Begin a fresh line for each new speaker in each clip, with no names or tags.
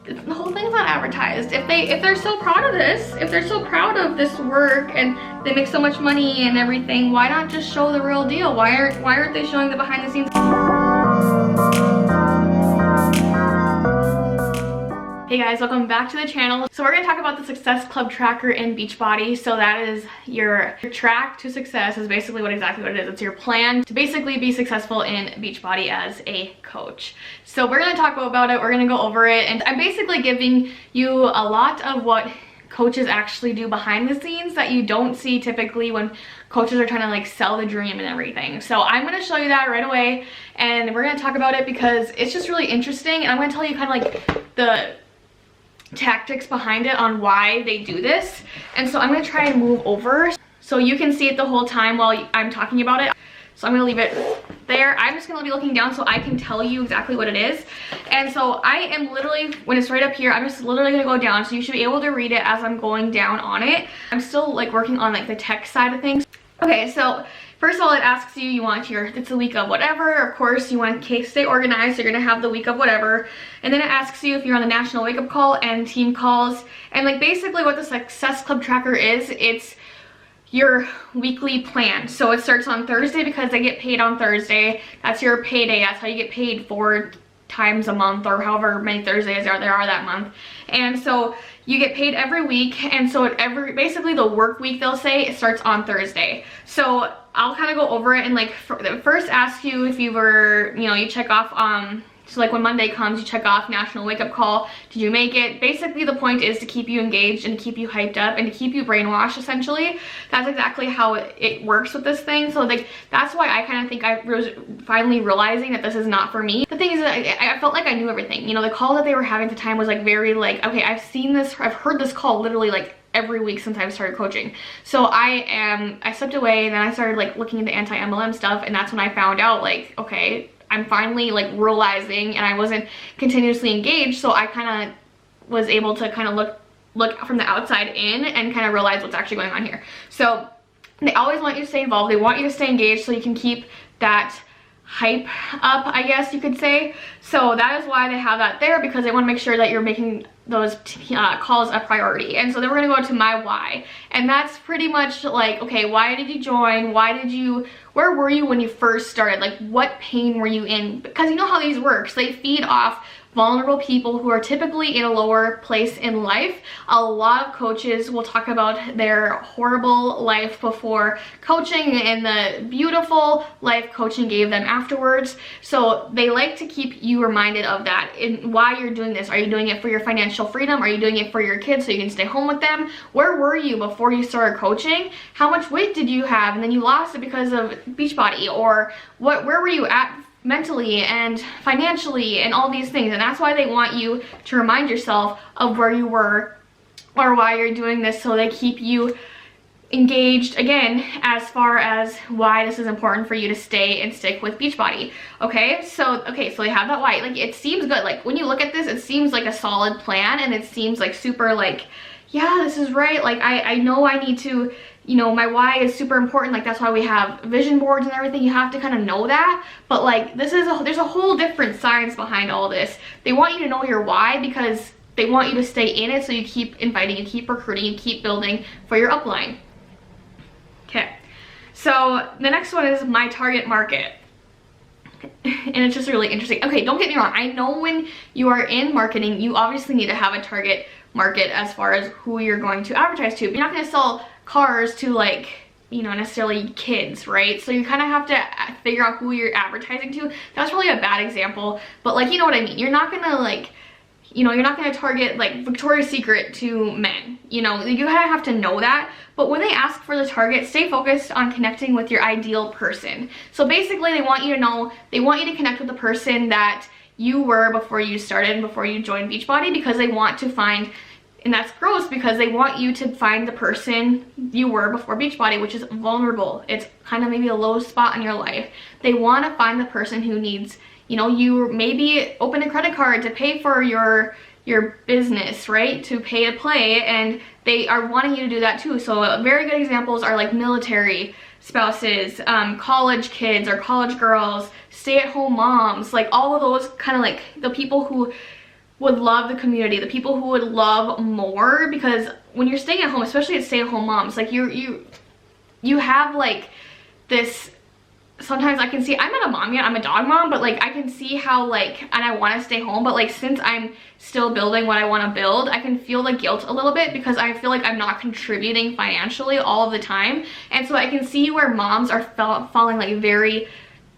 the whole thing's not advertised. If they're so proud of this, if they're so proud of this work and they make so much money and everything, why not just show the real deal? Why aren't they showing the behind the scenes? Hey guys, welcome back to the channel. So we're going to talk about the Success Club Tracker in Beachbody. So that is your track to success, is basically exactly what it is. It's your plan to basically be successful in Beachbody as a coach. So we're going to talk about it, we're going to go over it, and I'm basically giving you a lot of what coaches actually do behind the scenes that you don't see typically when coaches are trying to like sell the dream and everything. So I'm going to show you that right away, and we're going to talk about it because it's just really interesting, and I'm going to tell you kind of like the tactics behind it on why they do this. And so I'm going to try and move over so you can see it the whole time while I'm talking about it. So I'm going to leave it there. I'm just going to be looking down so I can tell you exactly what it is. And so I am literally, when it's right up here, I'm just literally going to go down, so you should be able to read it as I'm going down on it. I'm still like working on like the tech side of things. Okay, so first of all, it asks you want it's a week of whatever. Of course, you want to stay organized, so you're going to have the week of whatever. And then it asks you if you're on the national wake-up call and team calls. And like basically what the Success Club Tracker is, it's your weekly plan. So it starts on Thursday because they get paid on Thursday. That's your payday. That's how you get paid 4 times a month, or however many Thursdays there are that month. And so you get paid every week, and so basically the work week, they'll say, it starts on Thursday. So I'll kind of go over it and like first ask you if you were, you check off so like when Monday comes, you check off national wake-up call. Did you make it? Basically the point is to keep you engaged and to keep you hyped up and to keep you brainwashed, essentially. That's exactly how it works with this thing. So like that's why I kind of think I was finally realizing that this is not for me. The thing is that I felt like I knew everything. The call that they were having at the time was like very like, okay, I've heard this call literally like every week since I've started coaching. So I stepped away, and then I started like looking into anti-MLM stuff, and that's when I found out like, okay, I'm finally like realizing, and I wasn't continuously engaged, so I kind of was able to kind of look from the outside in and kind of realize what's actually going on here. So they always want you to stay involved. They want you to stay engaged so you can keep that hype up, I guess you could say. So that is why they have that there, because they want to make sure that you're making those calls a priority. And so then we're going to go to my why, and that's pretty much like, okay, why did you join? Where were you when you first started? Like, what pain were you in? Because you know how these works. They feed off vulnerable people who are typically in a lower place in life. A lot of coaches will talk about their horrible life before coaching and the beautiful life coaching gave them afterwards. So they like to keep you reminded of that and why you're doing this. Are you doing it for your financial freedom? Are you doing it for your kids so you can stay home with them? Where were you before you started coaching? How much weight did you have and then you lost it because of Beachbody? Or where were you at mentally and financially and all these things? And that's why they want you to remind yourself of where you were or why you're doing this, so they keep you engaged again as far as why this is important for you to stay and stick with Beachbody. Okay, so they have that why. Like, it seems good. Like, when you look at this, it seems like a solid plan, and it seems like super like, yeah, this is right. Like, I know I need to, my why is super important. Like, that's why we have vision boards and everything. You have to kind of know that. But like, there's a whole different science behind all this. They want you to know your why because they want you to stay in it, so you keep inviting, you keep recruiting, you keep building for your upline. Okay, so the next one is my target market. And it's just really interesting. Okay, don't get me wrong. I know when you are in marketing, you obviously need to have a target market as far as who you're going to advertise to. But you're not going to sell cars to like, necessarily kids, right? So you kind of have to figure out who you're advertising to. That's probably a bad example, but like, you know what I mean? You're not going to like, you're not going to target like Victoria's Secret to men. You kind of have to know that. But when they ask for the target, stay focused on connecting with your ideal person. So basically they want you to connect with the person that you were before you started and before you joined Beachbody, because they want to find, and that's gross, because they want you to find the person you were before Beachbody, which is vulnerable. It's kind of maybe a low spot in your life. They want to find the person who needs, you maybe open a credit card to pay for your business, right? To pay to play, and they are wanting you to do that too. So very good examples are like military spouses, college kids or college girls, stay-at-home moms, like all of those kind of like the people who would love the community, the people who would love more, because when you're staying at home, especially as stay-at-home moms, like you have like this, sometimes I can see, I'm not a mom yet, I'm a dog mom, but like I can see how like, and I want to stay home, but like since I'm still building what I want to build, I can feel the guilt a little bit because I feel like I'm not contributing financially all of the time. And so I can see where moms are falling like very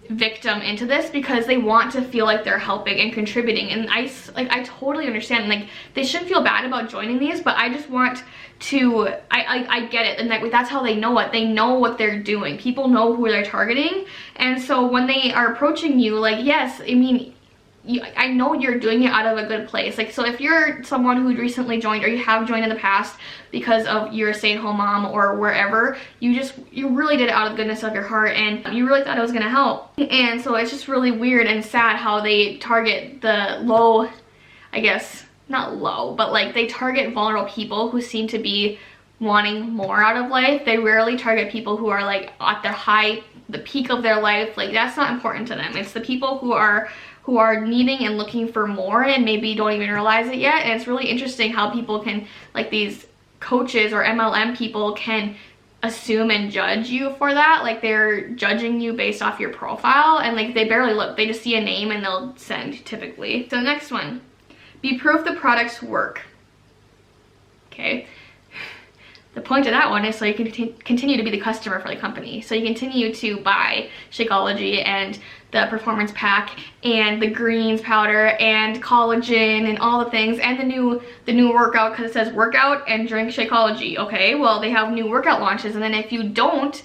victim into this because they want to feel like they're helping and contributing, and I totally understand, like they shouldn't feel bad about joining these, but I just want to, I get it, and that's how they know it. They know what they're doing. People know who they're targeting, and so when they are approaching you, like, yes, I mean, I know you're doing it out of a good place. Like, so if you're someone who recently joined or you have joined in the past because of your stay-at-home mom or wherever, you really did it out of the goodness of your heart and you really thought it was gonna help. And so it's just really weird and sad how they target the low, I guess, not low, but like they target vulnerable people who seem to be wanting more out of life. They rarely target people who are like at the peak of their life. Like, that's not important to them. It's the people who are needing and looking for more and maybe don't even realize it yet. And it's really interesting how people can, like these coaches or MLM people, can assume and judge you for that. Like, they're judging you based off your profile, and like they barely look, they just see a name and they'll send typically. So next one, be proof the products work. Okay. The point of that one is so you can continue to be the customer for the company. So you continue to buy Shakeology and the performance pack and the greens powder and collagen and all the things, and the new workout, because it says workout and drink Shakeology. Okay, well, they have new workout launches, and then if you don't,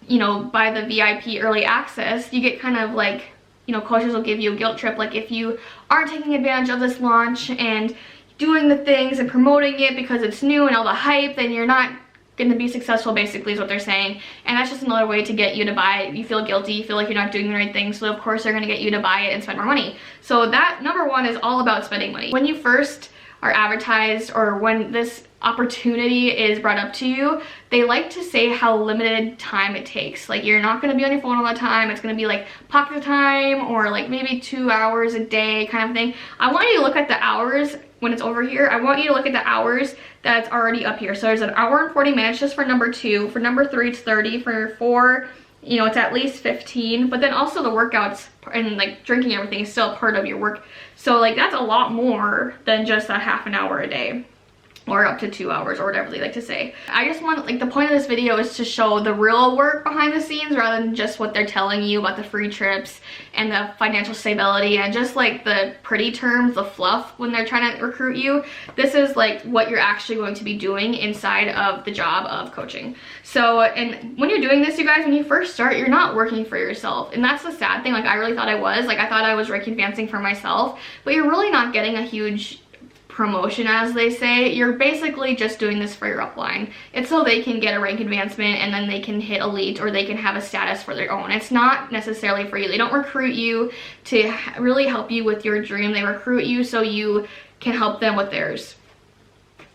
you know, buy the VIP early access, you get kind of like, you know, coaches will give you a guilt trip. Like, if you aren't taking advantage of this launch and doing the things and promoting it because it's new and all the hype, then you're not going to be successful, basically, is what they're saying. And that's just another way to get you to buy it. You feel guilty, you feel like you're not doing the right thing, so of course they're going to get you to buy it and spend more money. So that, number one, is all about spending money. When you first are advertised, or when this opportunity is brought up to you, they like to say how limited time it takes. Like, you're not going to be on your phone all the time. It's going to be like pocket time, or like maybe 2 hours a day kind of thing. I want you to look at the hours when it's over here. I want you to look at the hours that's already up here. So there's an hour and 40 minutes just for number 2. For number 3, it's 30. For 4, you know, it's at least 15. But then also the workouts and like drinking everything is still part of your work. So like, that's a lot more than just a half an hour a day, or up to 2 hours, or whatever they like to say. I just want, like, the point of this video is to show the real work behind the scenes rather than just what they're telling you about the free trips and the financial stability and just like the pretty terms, the fluff when they're trying to recruit you. This is like what you're actually going to be doing inside of the job of coaching. So, and when you're doing this, you guys, when you first start, you're not working for yourself. And that's the sad thing. Like, I really thought I was. Like, I thought I was rank advancing for myself, but you're really not getting a huge promotion, as they say. You're basically just doing this for your upline. It's so they can get a rank advancement and then they can hit elite, or they can have a status for their own. It's not necessarily for you. They don't recruit you to really help you with your dream. They recruit you so you can help them with theirs.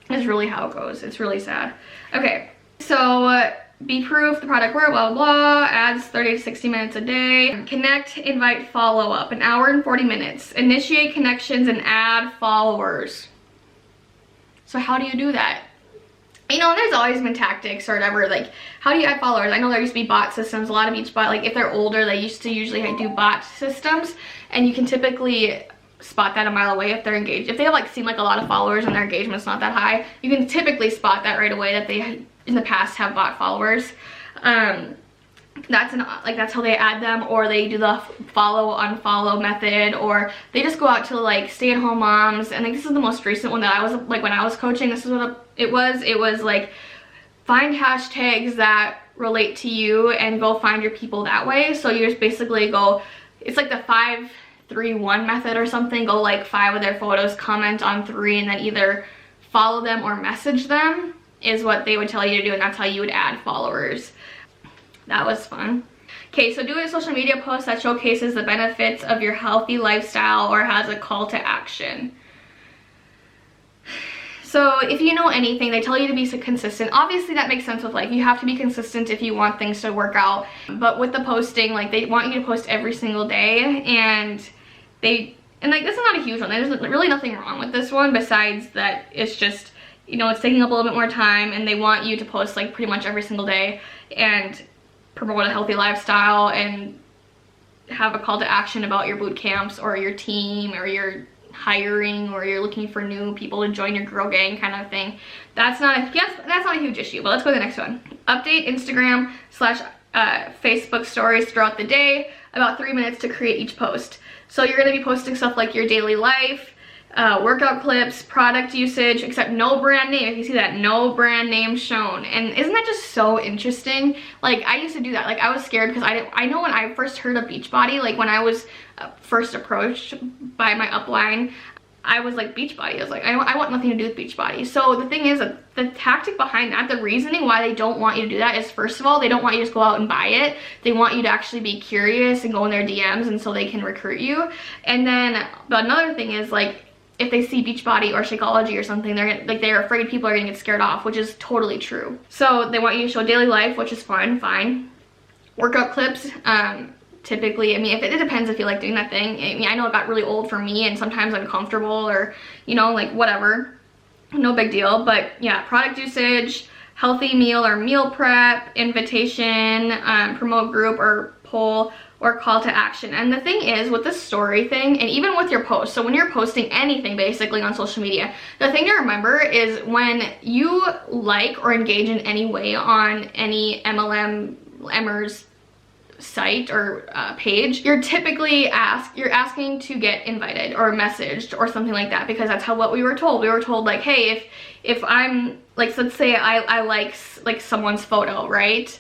That's really how it goes. It's really sad. Okay, so be proof the product work, blah, blah, blah, ads 30 to 60 minutes a day. Connect, invite, follow up, an hour and 40 minutes. Initiate connections and add followers. So how do you do that? You know, there's always been tactics or whatever, like, how do you add followers? I know there used to be bot systems. A lot of Beachbody, like, if they're older, they used to usually do bot systems, and you can typically spot that a mile away if they're engaged. If they have, like, seem like a lot of followers and their engagement's not that high, you can typically spot that right away, that they in the past have bot followers. That's how they add them, or they do the follow unfollow method, or they just go out to like stay-at-home moms. And like, this is the most recent one that I was like, when I was coaching, this is what it was like, find hashtags that relate to you and go find your people that way. So you just basically go, it's like the 5-3-1 method or something. Go like 5 of their photos, comment on 3, and then either follow them or message them is what they would tell you to do, and that's how you would add followers. That was fun. Okay, so do a social media post that showcases the benefits of your healthy lifestyle or has a call to action. So if you know anything, they tell you to be so consistent. Obviously that makes sense with life. You have to be consistent if you want things to work out. But with the posting, like, they want you to post every single day, and and like this is not a huge one. There's really nothing wrong with this one besides that it's just, you know, it's taking up a little bit more time, and they want you to post like pretty much every single day and promote a healthy lifestyle and have a call to action about your boot camps or your team or your hiring or you're looking for new people to join your girl gang kind of thing. That's not a huge issue. But let's go to the next one. Update Instagram / Facebook stories throughout the day, about 3 minutes to create each post. So you're going to be posting stuff like your daily life, workout clips, product usage, except no brand name. If you see that, no brand name shown. And isn't that just so interesting? Like, I used to do that. Like, I was scared because I know when I first heard of Beachbody, like when I was first approached by my upline, I was like, Beachbody. I was like, I want nothing to do with Beachbody. So the thing is that the tactic behind that, the reasoning why they don't want you to do that is, first of all, they don't want you to just go out and buy it. They want you to actually be curious and go in their DMs, and so they can recruit you. And then, but another thing is, like, if they see Beachbody or Shakeology or something, they're afraid people are gonna get scared off, which is totally true. So they want you to show daily life, which is fine. Workout clips, typically, I mean, it depends if you like doing that thing. I mean, I know it got really old for me, and sometimes uncomfortable, or, you know, like whatever, no big deal. But yeah, product usage, healthy meal or meal prep, invitation, promote group or poll, or call to action. And the thing is with the story thing, and even with your posts, so when you're posting anything basically on social media, the thing to remember is when you like or engage in any way on any MLMers site or page, you're typically asking to get invited or messaged or something like that, because that's what we were told. We were told, like, hey, if I'm like, let's say I like someone's photo, right?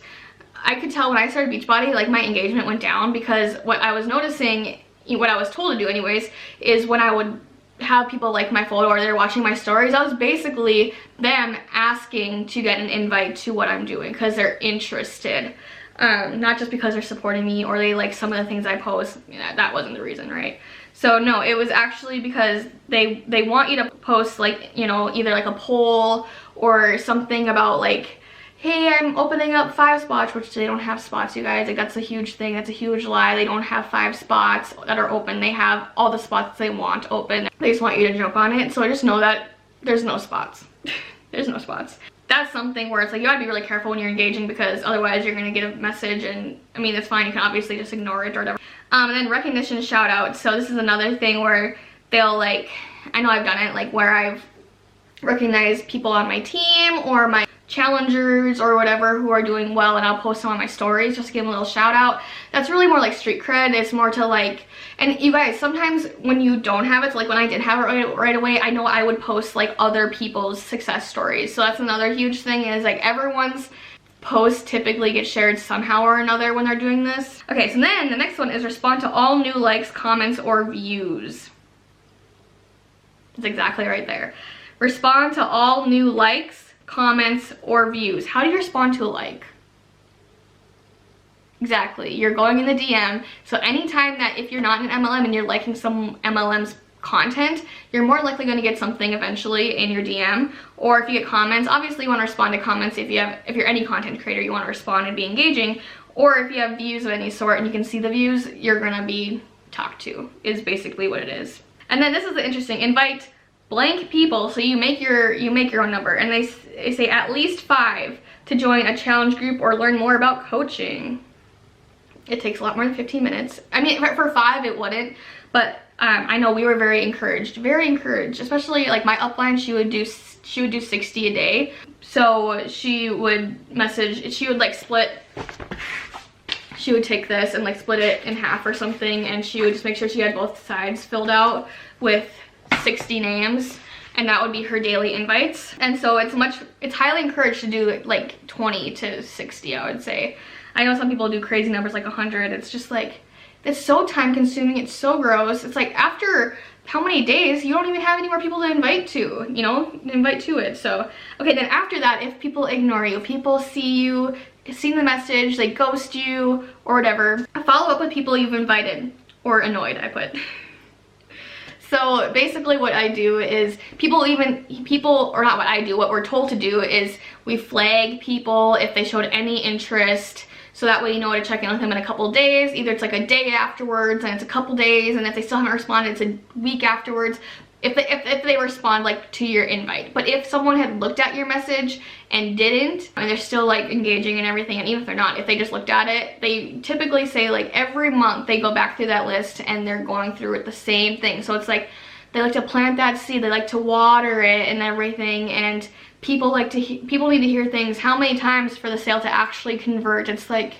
I could tell when I started Beachbody, like, my engagement went down, because what I was noticing, what I was told to do anyways, is when I would have people like my photo or they're watching my stories, I was basically them asking to get an invite to what I'm doing because they're interested. Not just because they're supporting me or they like some of the things I post. That wasn't the reason, right? So no, it was actually because they want you to post, like, you know, either like a poll or something about like, hey, I'm opening up 5 spots, which they don't have spots, you guys. Like, that's a huge thing. That's a huge lie. They don't have 5 spots that are open. They have all the spots they want open. They just want you to jump on it. So I just know that there's no spots. There's no spots. That's something where it's like, you gotta be really careful when you're engaging, because otherwise you're gonna get a message, and I mean, it's fine, you can obviously just ignore it or whatever. And then recognition shout outs. So this is another thing where they'll, like, I know I've done it, like where I've recognized people on my team or my challengers or whatever who are doing well, and I'll post them on my stories just to give them a little shout out. That's really more like street cred. It's more to like, and you guys, sometimes when you don't have it, so like when I did have it right away, I know I would post like other people's success stories. So that's another huge thing, is like everyone's posts typically get shared somehow or another when they're doing this. Okay, so then the next one is respond to all new likes, comments, or views. It's exactly right there. Respond to all new likes, comments, or views. How do you respond to a like? Exactly, you're going in the DM. So anytime that, if you're not in an MLM and you're liking some MLM's content, you're more likely going to get something eventually in your DM. Or if you get comments, obviously you want to respond to comments. If you're any content creator, you want to respond and be engaging. Or if you have views of any sort and you can see the views, you're going to be talked to, is basically what it is. And then this is the interesting, invite blank people. So you make your own number, and they say at least 5 to join a challenge group or learn more about coaching. It takes a lot more than 15 minutes. I mean, for 5 it wouldn't, but I know we were very encouraged, especially like my upline. She would do 60 a day. So she would like split, she would take this and like split it in half or something, and she would just make sure she had both sides filled out with 60 names, and that would be her daily invites. And so it's highly encouraged to do like 20 to 60, I would say. I know some people do crazy numbers like 100. It's just like, it's so time consuming. It's so gross. It's like after how many days, you don't even have any more people to invite to, you know, invite to it. So, okay, then after that, if people ignore you, people see the message, they ghost you or whatever, follow up with people you've invited, or annoyed, I put. So basically what I do is what we're told to do is we flag people if they showed any interest So that way you know to check in with them in a couple of days. Either it's like a day afterwards and it's a couple days, and if they still haven't responded, it's a week afterwards. If they respond like to your invite. But if someone had looked at your message and didn't, and they're still like engaging and everything, and even if they're not, if they just looked at it, they typically say like every month they go back through that list and they're going through it the same thing. So it's like they like to plant that seed, they like to water it and everything, and people need to hear things how many times for the sale to actually convert. It's like,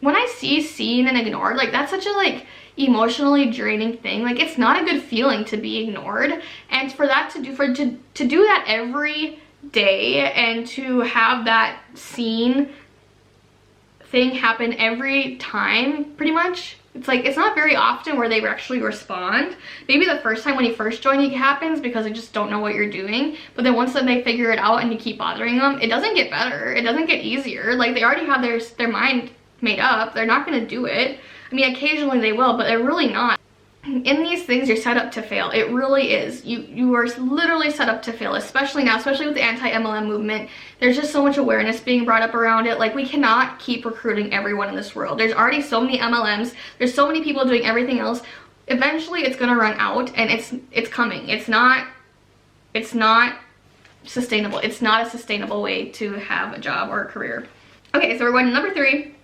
when I see seen and ignored, like that's such a like emotionally draining thing. Like, it's not a good feeling to be ignored, and for that to do that every day, and to have that seen thing happen every time, pretty much. It's like, it's not very often where they actually respond. Maybe the first time when you first join it happens because they just don't know what you're doing, but then once they figure it out and you keep bothering them, it doesn't get better, it doesn't get easier. Like, they already have their mind made up, they're not going to do it. I mean, occasionally they will, but they're really not. In these things, you're set up to fail. It really is. You are literally set up to fail, especially now, especially with the anti-MLM movement. There's just so much awareness being brought up around it. Like, we cannot keep recruiting everyone in this world. There's already so many MLMs. There's so many people doing everything else. Eventually, it's going to run out, and it's coming. It's not sustainable. It's not a sustainable way to have a job or a career. Okay, so we're going to number 3.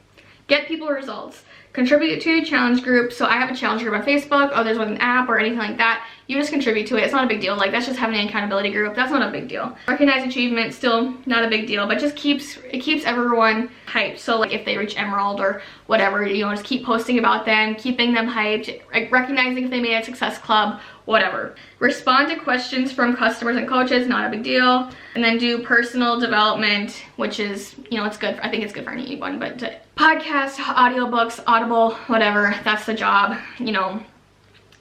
Get people results. Contribute to a challenge group. So I have a challenge group on Facebook. Oh, there's an app or anything like that. You just contribute to it. It's not a big deal. Like, that's just having an accountability group. That's not a big deal. Recognize achievement, still not a big deal, but just keeps everyone hyped. So like if they reach Emerald or whatever, you know, just keep posting about them, keeping them hyped, recognizing if they made a Success Club, whatever. Respond to questions from customers and coaches, not a big deal. And then do personal development, which is, you know, it's good. I think it's good for anyone, but podcasts, audiobooks, Audible, whatever, that's the job, you know,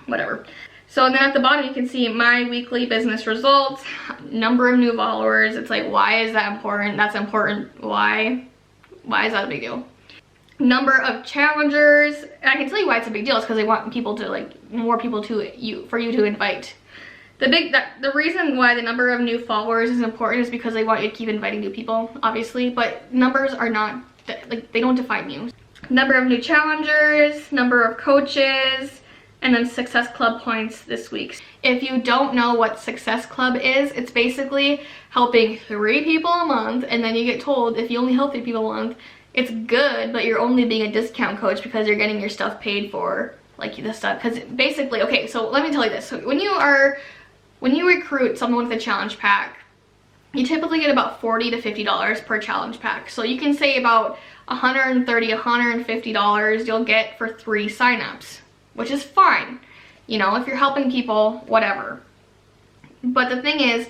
whatever. So then at the bottom you can see my weekly business results, number of new followers. It's like, why is that important? That's important. Why is that a big deal? Number of challengers. And I can tell you why it's a big deal. It's because they want people to, like, more people for you to invite. The reason why the number of new followers is important is because they want you to keep inviting new people, obviously, but numbers are not, like, they don't define you. Number of new challengers, number of coaches, and then Success Club points this week. If you don't know what Success Club is, it's basically helping 3 people a month, and then you get told if you only help 3 people a month, it's good, but you're only being a discount coach because you're getting your stuff paid for, like this stuff. Because basically, okay, so let me tell you this. So when you recruit someone with a challenge pack, you typically get about $40 to $50 per challenge pack. So you can say about $130, $150 you'll get for 3 signups, which is fine, you know, if you're helping people, whatever. But the thing is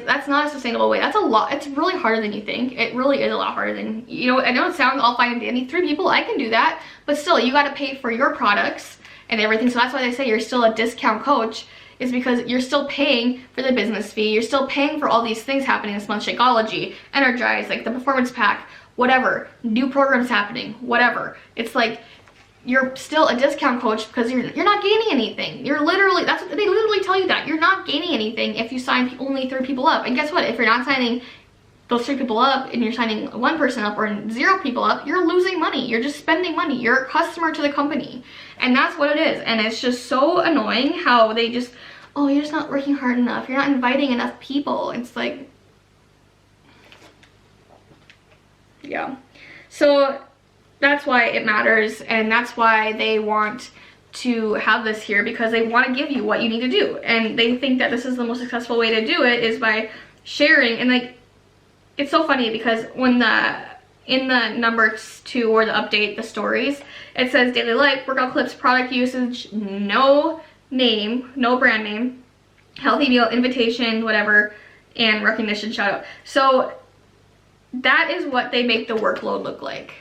that's not a sustainable way. That's a lot. It's really harder than you think. It really is a lot harder than, you know, I know it sounds all fine and dandy. 3 people, I can do that, but still, you got to pay for your products and everything. So that's why they say you're still a discount coach, is because you're still paying for the business fee. You're still paying for all these things happening this month, Shakeology, Energize, like the performance pack, whatever, new programs happening, whatever. It's like, you're still a discount coach because you're not gaining anything. You're literally, that's what they literally tell you, that you're not gaining anything if you sign only 3 people up. And guess what? If you're not signing those 3 people up and you're signing 1 person up or 0 people up, you're losing money. You're just spending money. You're a customer to the company. And that's what it is. And it's just so annoying how they just, oh, you're just not working hard enough. You're not inviting enough people. It's like, yeah. So that's why it matters, and that's why they want to have this here, because they want to give you what you need to do, and they think that this is the most successful way to do it is by sharing. And like, it's so funny because when in the number 2 or the update, the stories, it says daily life, workout clips, product usage, no name, no brand name, healthy meal, invitation, whatever, and recognition shout out. So that is what they make the workload look like.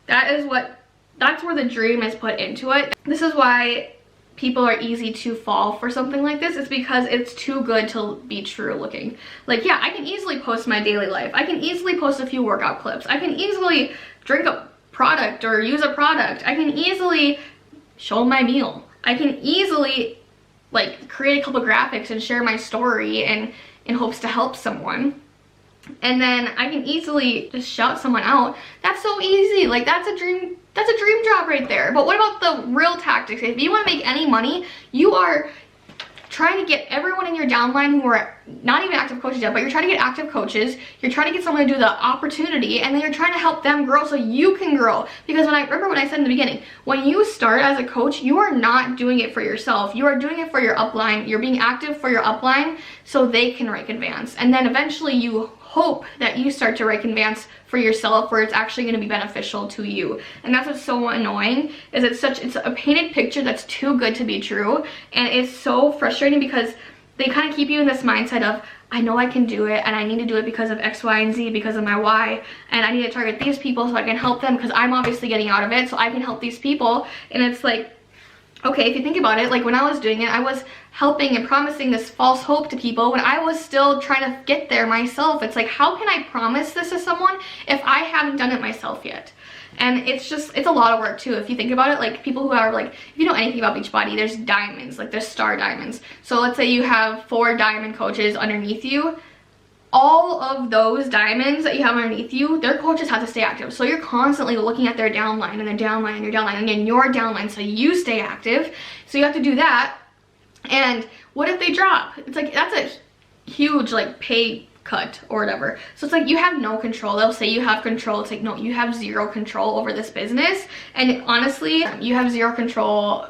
That's where the dream is put into it. This is why people are easy to fall for something like this. It's because it's too good to be true looking. Like, yeah, I can easily post my daily life. I can easily post a few workout clips. I can easily drink a product or use a product. I can easily show my meal. I can easily, like, create a couple graphics and share my story and in hopes to help someone. and then I can easily just shout someone out. That's so easy. Like, that's a dream job right there. But what about the real tactics? If you want to make any money, you are trying to get everyone in your downline who are not even active coaches yet, but you're trying to get active coaches. You're trying to get someone to do the opportunity, and then you're trying to help them grow so you can grow. Because remember when I said in the beginning, when you start as a coach, you are not doing it for yourself. You are doing it for your upline. You're being active for your upline so they can rank advance. And then eventually you hope that you start to rank advance for yourself, where it's actually going to be beneficial to you. And that's what's so annoying, is it's a painted picture that's too good to be true. And it's so frustrating because they kind of keep you in this mindset of, I know I can do it, and I need to do it because of X, Y, and Z, because of my why, and I need to target these people so I can help them, because I'm obviously getting out of it, so I can help these people. And it's like, okay, if you think about it, like when I was doing it, I was helping and promising this false hope to people when I was still trying to get there myself. It's like, how can I promise this to someone if I haven't done it myself yet? And it's a lot of work too, if you think about it. Like, people who are like, if you know anything about Beachbody, there's diamonds, like there's star diamonds. So let's say you have 4 diamond coaches underneath you. All of those diamonds that you have underneath you, their coaches have to stay active. So you're constantly looking at their downline and their downline and your downline and then your downline, so you stay active. So you have to do that. And what if they drop? It's like, that's a huge like pay cut or whatever. So it's like, you have no control. They'll say you have control. It's like, no, you have zero control over this business. And honestly, you have zero control.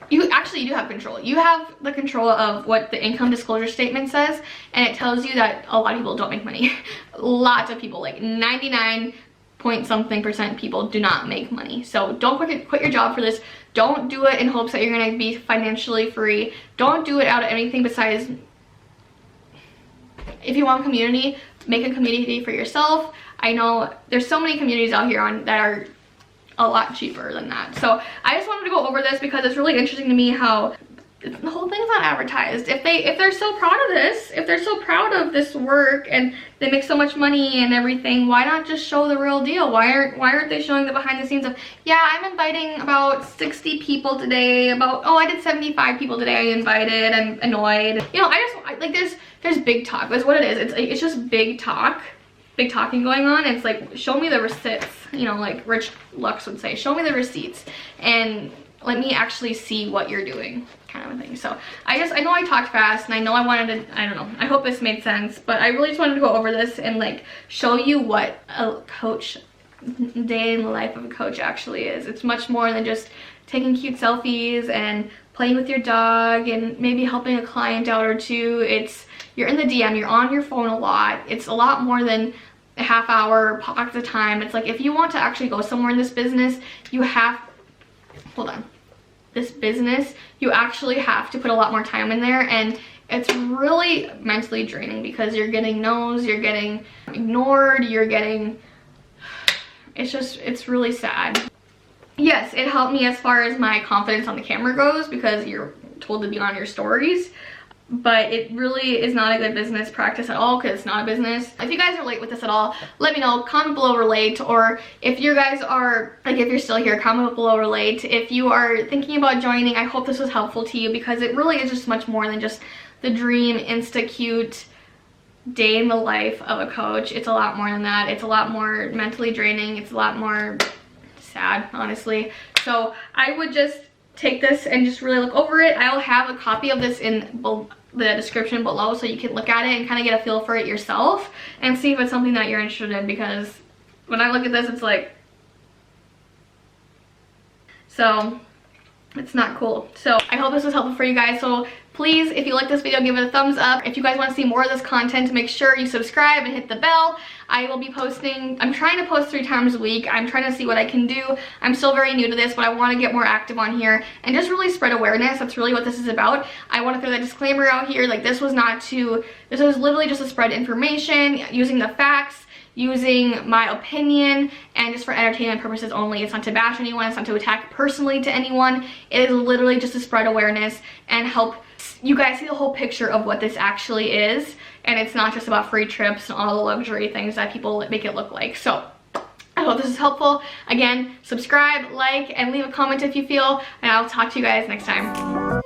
You do have control. You have the control of what the income disclosure statement says, and it tells you that a lot of people don't make money. Lots of people, like 99 point something % people do not make money. So don't quit your job for this. Don't do it in hopes that you're going to be financially free. Don't do it out of anything besides, if you want community, make a community for yourself. I know there's so many communities out here that are a lot cheaper than that. So I just wanted to go over this because it's really interesting to me how the whole thing's not advertised. If they're so proud of this, if they're so proud of this work and they make so much money and everything, why not just show the real deal? Why aren't they showing the behind the scenes of, yeah, I'm inviting about 60 people today, I did 75 people today I invited, I'm annoyed. You know, like there's big talk. That's what it is. It's just big talk. Big talking going on. It's like, show me the receipts, you know, like Rich Lux would say, show me the receipts and let me actually see what you're doing, kind of a thing. So I know I talked fast, and I know I wanted to, I don't know, I hope this made sense, but I really just wanted to go over this and like show you what a coach, day in the life of a coach actually is. It's much more than just taking cute selfies and playing with your dog and maybe helping a client out or two. You're in the DM, you're on your phone a lot. It's a lot more than a half hour pockets of time. It's like, if you want to actually go somewhere in this business, you actually have to put a lot more time in there, and it's really mentally draining because you're getting no's, you're getting ignored, it's really sad. Yes, it helped me as far as my confidence on the camera goes because you're told to be on your stories. But it really is not a good business practice at all, because it's not a business. If you guys relate with this at all, let me know. Comment below relate, or if you guys are, like, if you're still here, comment below relate. If you are thinking about joining, I hope this was helpful to you, because it really is just much more than just the dream, insta-cute day in the life of a coach. It's a lot more than that. It's a lot more mentally draining. It's a lot more sad, honestly. So I would just take this and just really look over it. I'll have a copy of this in the description below so you can look at it and kind of get a feel for it yourself and see if it's something that you're interested in, because when I look at this, it's like, so it's not cool. So I hope this was helpful for you guys. So please, if you like this video, give it a thumbs up. If you guys want to see more of this content, make sure you subscribe and hit the bell. I will be posting, I'm trying to post 3 times a week. I'm trying to see what I can do. I'm still very new to this, but I want to get more active on here and just really spread awareness. That's really what this is about. I want to throw that disclaimer out here. Like, this was literally just to spread information, using the facts, using my opinion, and just for entertainment purposes only. It's not to bash anyone, it's not to attack personally to anyone. It is literally just to spread awareness and help you guys see the whole picture of what this actually is, and it's not just about free trips and all the luxury things that people make it look like. So I hope this is helpful. Again, subscribe, like, and leave a comment if you feel, and I'll talk to you guys next time.